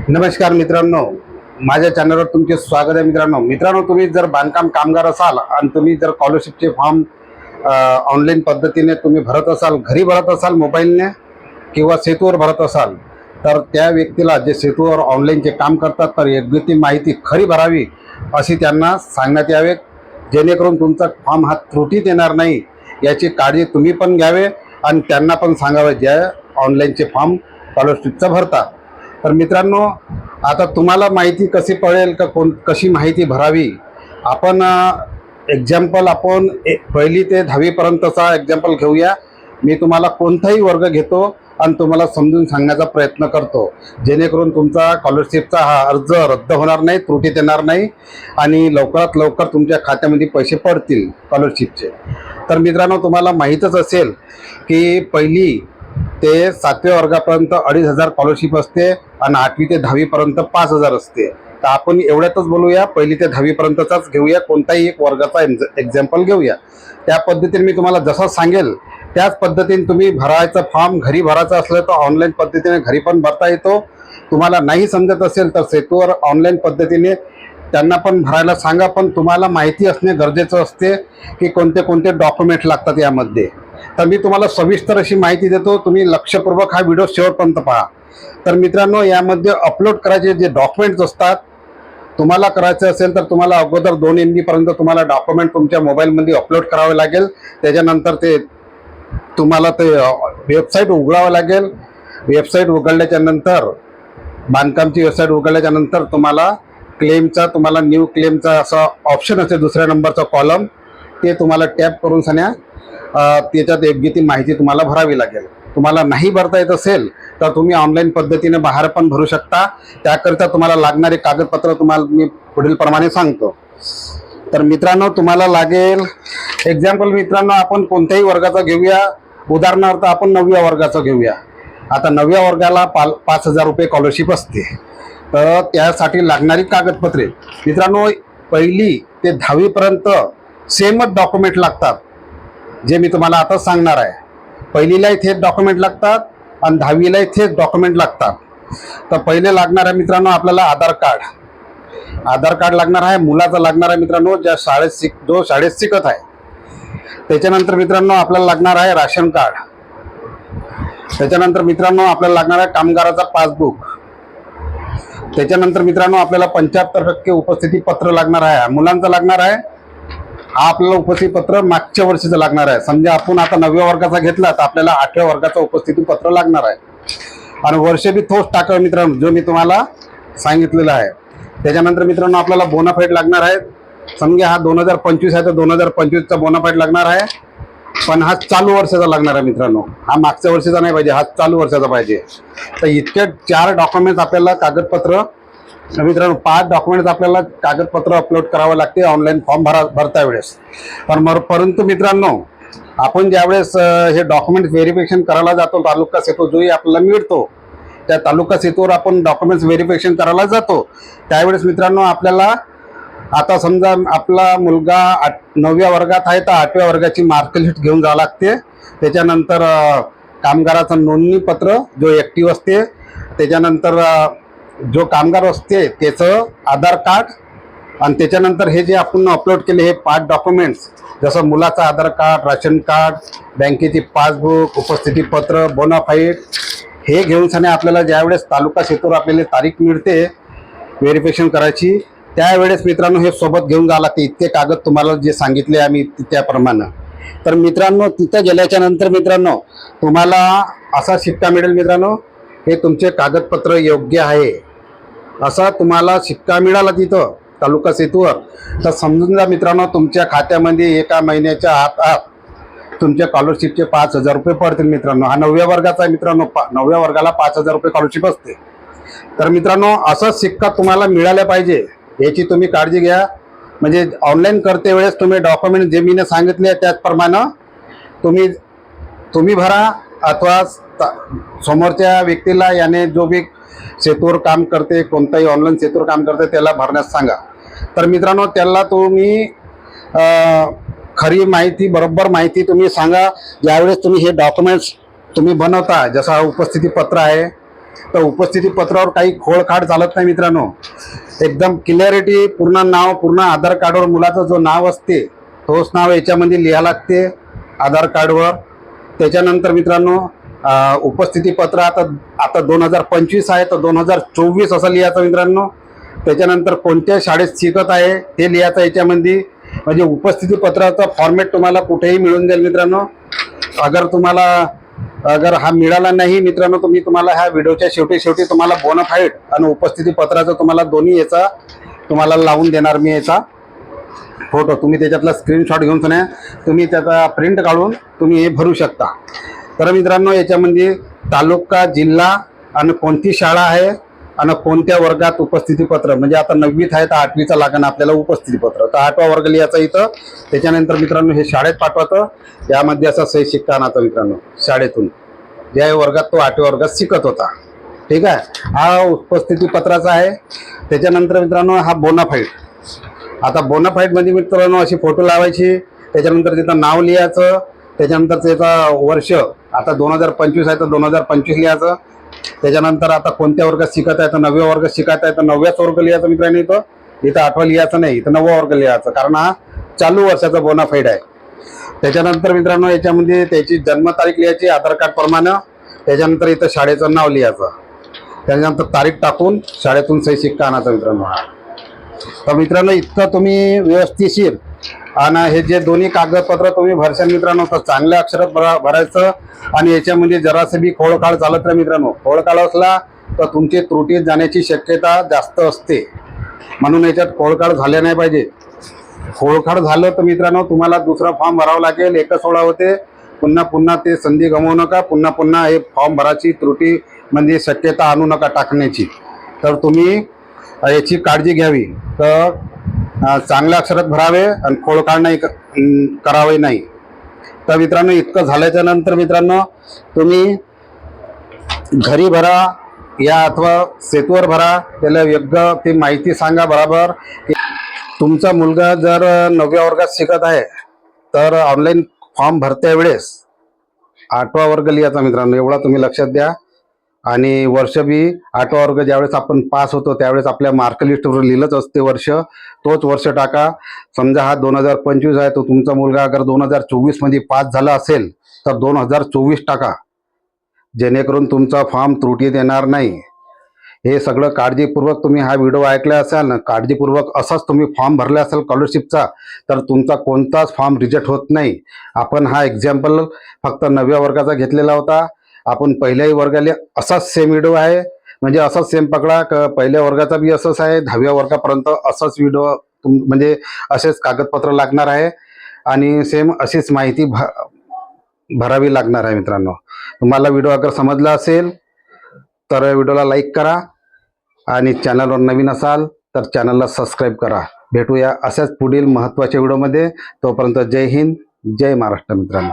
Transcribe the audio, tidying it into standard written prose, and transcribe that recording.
नमस्कार मित्रांनो, माझ्या चॅनलवर तुमचे स्वागत आहे. मित्रांनो तुम्ही जर बांधकाम कामगार असाल आणि तुम्ही जर स्कॉलरशिपचे फॉर्म ऑनलाईन पद्धतीने तुम्ही भरत असाल, घरी भरत असाल, मोबाईलने किंवा सेतूवर भरत असाल, तर त्या व्यक्तीला जे सेतूवर ऑनलाईनचे काम करतात तर योग्य ती माहिती खरी भरावी अशी त्यांना सांगण्यात यावे, जेणेकरून तुमचा फॉर्म हा त्रुटीत येणार नाही याची काळजी तुम्ही पण घ्यावे आणि त्यांना पण सांगावे ज्या ऑनलाईनचे फॉर्म स्कॉलरशिपचा भरतात. तर मित्रांनो, आता तुम्हाला माहिती कशी पडेल का कशी माहिती भरावी, आपण आपण पहिली ते 10वी पर्यंतचा एक्झाम्पल घेऊया. मी तुम्हाला कोणताही वर्ग घेतो आणि तुम्हाला समजून सांगण्याचा प्रयत्न करतो, जेणेकरून तुमचा स्कॉलरशिपचा हा अर्ज रद्द होणार नाही, त्रुटीत येणार नाही आणि लवकरात लवकर तुमच्या खात्यामध्ये पैसे पडतील स्कॉलरशिपचे. तर मित्रांनो, तुम्हाला माहीतच असेल की पहिली ते 7व्या वर्गापर्यंत 2,500 स्कॉलरशिप असते आणि 8वी ते 10वी पर्यंत 5,000 असते. तर आपण एवढ्यातच बोलूया, पहिली ते 10वी पर्यंतचाच घेऊया, कोणताही एक वर्गाचा एक्झाम्पल घेऊया. त्या पद्धतीने मी तुम्हाला जसं सांगेल त्याच पद्धतीने तुम्ही भरायचा फॉर्म घरी भरायचा असलं तर ऑनलाईन पद्धतीने घरी पण भरता येतो. तुम्हाला नाही समजत असेल तर सेतूवर ऑनलाईन पद्धतीने त्यांना पण भरायला सांगा, पण तुम्हाला माहिती असणे गरजेचं असते की कोणते कोणते डॉक्युमेंट लागतात यामध्ये. तर मी तुम्हाला सविस्तर अशी माहिती देतो, तुम्ही लक्षपूर्वक हा व्हिडिओ शेवटपर्यंत पहा. तर मित्रांनो, यामध्ये अपलोड करायचे जे डॉक्युमेंट्स असतात, तुम्हाला करायचं असेल तर तुम्हाला अगोदर 2 MB पर्यंत तुम्हाला डॉक्युमेंट तुमच्या मोबाईलमध्ये अपलोड करावे लागेल. त्याच्यानंतर तुम्हाला वेबसाईट उघडावं लागेल. वेबसाईट उघडल्याच्या नंतर बांधकामची वेबसाईट उघडल्याच्या नंतर तुम्हाला न्यू क्लेमचा असा ऑप्शन असेल, दुसऱ्या नंबरचा कॉलम, ते तुम्हाला टॅप करून त्याच्यात योग्य ती माहिती तुम्हाला भरावी लागेल. तुम्हाला नाही भरता येत असेल तर तुम्ही ऑनलाईन पद्धतीने बाहेर पण भरू शकता. त्याकरिता तुम्हाला लागणारे कागदपत्र तुम्हाला मी पुढील प्रमाणे सांगतो. तर मित्रांनो, तुम्हाला लागेल एक्झाम्पल, मित्रांनो आपण कोणत्याही वर्गाचा घेऊया. उदाहरणार्थ आपण 9व्या वर्गाचा घेऊया. आता 9व्या वर्गाला 5,000 रुपये स्कॉलरशिप असते. तर त्यासाठी लागणारी कागदपत्रे मित्रांनो, पहिली ते 10वी पर्यंत सेमच डॉक्युमेंट लागतात, जे मी तुम्हाला आता सांगणार आहे. पहिलीलाही थेट डॉक्युमेंट लागतात आणि 10वीलाही थेट डॉक्युमेंट लागतात. तर पहिले लागणार आहे मित्रांनो आपल्याला आधार कार्ड लागणार आहे. मुलाचा लागणार आहे मित्रांनो, जो शाळेत शिकत आहे. त्याच्यानंतर मित्रांनो आपल्याला लागणार आहे राशन कार्ड. त्याच्यानंतर मित्रांनो आपल्याला लागणार आहे कामगाराचा पासबुक. त्याच्यानंतर मित्रांनो आपल्याला 75% उपस्थिती पत्र लागणार आहे. मुलांचं लागणार आहे, हा आपल्याला उपस्थिती पत्र मागच्या वर्षीचं लागणार आहे. समजा आपण आता 9व्या वर्गाचा घेतला तर आपल्याला 8व्या वर्गाचं उपस्थिती पत्र लागणार आहे. आणि वर्ष बी तोच टाका मित्रांनो, जो मी तुम्हाला सांगितलेलं आहे. त्याच्यानंतर मित्रांनो आपल्याला बोनाफाईड लागणार आहे. समजा हा 2025 आहे तर 2025चा बोनाफाईड लागणार आहे, पण हा चालू वर्षाचा लागणार आहे मित्रांनो. हा मागच्या वर्षाचा नाही पाहिजे, हा चालू वर्षाचा पाहिजे. तर इतके 4 डॉक्युमेंट्स आपल्याला कागदपत्र मित्रांनो, 5 डॉक्युमेंट्स आपल्याला कागदपत्र अपलोड करावं लागते ऑनलाईन फॉर्म भरता वेळेस. परंतु मित्रांनो, आपण ज्यावेळेस हे डॉक्युमेंट व्हेरिफिकेशन करायला जातो तालुका सेतू जोही आपल्याला मिळतो, त्या तालुका सेतूवर आपण डॉक्युमेंट्स व्हेरिफिकेशन करायला जातो त्यावेळेस मित्रांनो आपल्याला, आता समजा आपला मुलगा 9व्या वर्गात आहे तर 8व्या वर्गाची मार्कशीट घेऊन जावं लागते. त्याच्यानंतर कामगाराचं नोंदणीपत्र जो ॲक्टिव्ह असते, त्याच्यानंतर जो कामगार असते त्याचं आधार कार्ड, आणि त्याच्यानंतर हे जे आपण अपलोड केले हे 5 डॉक्युमेंट्स, जसं मुलाचं आधार कार्ड, राशन कार्ड, बँकेची पासबुक, उपस्थिती पत्र, बोनाफाईड, हे घेऊन आपल्याला ज्यावेळेस तालुका सेतूवर आपल्याला तारीख मिळते व्हेरिफिकेशन करायची, त्यावेळेस मित्रांनो हे सोबत घेऊन जावं लागते. इतके कागद तुम्हाला जे सांगितले आम्ही त्याप्रमाणे. तर मित्रांनो, तिथं गेल्याच्या नंतर मित्रांनो तुम्हाला असा शिक्का मिळेल मित्रांनो, हे तुमचे कागदपत्र योग्य आहे असा तुम्हाला शिक्का मिळाला तिथं तालुका सेतूवर, तर समजून जा मित्रांनो तुमच्या खात्यामध्ये एका महिन्याच्या आत तुमच्या स्कॉलरशिपचे 5,000 रुपये पडतील मित्रांनो. हा 9व्या वर्गाचा आहे मित्रांनो, 9व्या वर्गाला 5,000 रुपये स्कॉलरशिप असते. तर मित्रांनो असाच शिक्का तुम्हाला मिळाला पाहिजे याची तुम्ही काळजी घ्या. म्हणजे ऑनलाईन करते वेळेस तुम्ही डॉक्युमेंट जे मी सांगितले त्याचप्रमाणे तुम्ही भरा, अथवा समोरच्या व्यक्तीला याने जो बी सेतूवर काम करते, कोणताही ऑनलाईन सेतूवर काम करते त्याला भरण्यास सांगा. तर मित्रांनो त्याला तुम्ही खरी माहिती, बरोबर माहिती तुम्ही सांगा. ज्यावेळेस तुम्ही हे डॉक्युमेंट्स तुम्ही बनवता, जसं उपस्थिती पत्र आहे, तर उपस्थिती पत्रावर काही खोळखाड चालत नाही मित्रांनो. एकदम क्लिअरिटी, पूर्ण नाव, पूर्ण आधार कार्डवर मुलाचं जो नाव असते तोच नाव याच्यामध्ये लिहा लागते आधार कार्डवर. त्याच्यानंतर मित्रांनो उपस्थिती पत्र आता आता 2025 आहे तर 2024 असं लिहायचं मित्रांनो. त्याच्यानंतर कोणत्या शाळेत शिकत आहे ते लिहायचं याच्यामध्ये. म्हणजे उपस्थिती पत्राचा फॉर्मॅट तुम्हाला कुठेही मिळून जाईल मित्रांनो. अगर हा मिळाला नाही मित्रांनो, तुम्हाला ह्या व्हिडिओच्या शेवटी तुम्हाला बोनाफाईड आणि उपस्थिती पत्राचं तुम्हाला दोन्ही याचा तुम्हाला लावून देणार मी याचा फोटो. तुम्ही त्याच्यातला स्क्रीनशॉट घेऊन तुम्ही त्याचा प्रिंट काढून तुम्ही हे भरू शकता. तर मित्रांनो याच्यामध्ये तालुका, जिल्हा आणि कोणती शाळा आहे आणि कोणत्या वर्गात उपस्थिती पत्र, म्हणजे आता 9वीत आहे तर 8वीचा लागण आपल्याला उपस्थिती पत्र, तर 8वा वर्ग लिहायचा इथं. त्याच्यानंतर मित्रांनो हे शाळेत पाठवायचं. यामध्ये असा सही शिक्का आणायचा मित्रांनो शाळेतून, ज्या वर्गात तो 8व्या वर्गात शिकत होता. ठीक आहे, हा उपस्थिती पत्राचा आहे. त्याच्यानंतर मित्रांनो हा बोनाफाईड. आता बोनाफाईडमध्ये मित्रांनो अशी फोटो लावायची, त्याच्यानंतर तिथं नाव लिहायचं, त्याच्यानंतर त्याचा वर्ष आता 2025 आहे तर 2025 लिहायचं. त्याच्यानंतर आता कोणत्या वर्गात शिकत आहे तर 9व्या वर्गात शिकत आहे तर 9व्याच वर्ग लिहायचं मित्रांनो. इथं 8वा लिहायचं नाही, इथं 9वा वर्ग लिहायचं, कारण हा चालू वर्षाचा बोनाफाईड आहे. त्याच्यानंतर मित्रांनो याच्यामध्ये त्याची जन्मतारीख लिहायची आधार कार्ड प्रमाणे. त्याच्यानंतर इथं शाळेचं नाव लिहायचं, त्याच्यानंतर तारीख टाकून शाळेतून सही शिक्का आणायचा मित्रांनो. तर मित्रांनो इतकं तुम्ही व्यवस्थिशीर आणि हे जे दोन्ही कागदपत्र तुम्ही भरशाल मित्रांनो तर चांगल्या अक्षरात भरायचं. आणि याच्यामध्ये जरासं बी खोळकाळ चालत नाही मित्रांनो. खोळकाळ असला तर तुमची त्रुटी जाण्याची शक्यता जास्त असते, म्हणून याच्यात खोळकाळ झाले नाही पाहिजे. खोळकाळ झालं तर मित्रांनो तुम्हाला दुसरा फॉर्म भरावा लागेल, एकच सोडा होते. पुन्हा ते संधी गमावू नका. पुन्हा हे फॉर्म भराची त्रुटी म्हणजे शक्यता आणू नका टाकण्याची. तर तुम्ही याची काळजी घ्यावी. तर चांगल्या अक्षरात भरावे आणि खोळकाळ नाही करावे नाही. तर मित्रांनो इतकं झाल्याच्या नंतर मित्रांनो तुम्ही घरी भरा या अथवा सेतूवर भरा. त्याला योग्य ती माहिती सांगा बरोबर. तुमचा मुलगा जर 9व्या वर्गात शिकत आहे तर ऑनलाईन फॉर्म भरत्या वेळेस 8वा वर्ग लिहायचा मित्रांनो, एवढा तुम्ही लक्षात द्या. आणि वर्ष बी 8वा वर्ग ज्यावेळेस आपण पास होतो त्यावेळेस आपल्या मार्क लिस्टवर लिहिलंच असते वर्ष, तोच वर्ष टाका. समजा हा 2025 आहे, तो तुमचा मुलगा अगर 2024 मध्ये पास झाला असेल तर 2024 टाका, जेणेकरून तुमचा फॉर्म त्रुटीत येणार नाही. हे सगळं काळजीपूर्वक तुम्ही हा व्हिडिओ ऐकला असाल ना, काळजीपूर्वक असाच तुम्ही फॉर्म भरला असेल स्कॉलरशिपचा तर तुमचा कोणताच फॉर्म रिजेक्ट होत नाही. आपण हा एक्झाम्पल फक्त 9व्या वर्गाचा घेतलेला होता. आपण पहिल्याही वर्गाला असाच सेम व्हिडिओ आहे, म्हणजे असाच सेम पकडा. पहिल्या वर्गाचा बी असंच आहे, 10व्या वर्गापर्यंत असाच व्हिडिओ म्हणजे असेच कागदपत्र लागणार आहे आणि सेम अशीच माहिती भरावी लागणार आहे मित्रांनो. तुम्हाला व्हिडिओ अगर समजला असेल तर व्हिडिओला लाईक करा आणि चॅनलवर नवीन असाल तर चॅनलला सबस्क्राईब करा. भेटूया अशाच पुढील महत्त्वाच्या व्हिडिओमध्ये. तोपर्यंत जय हिंद, जय महाराष्ट्र मित्रांनो.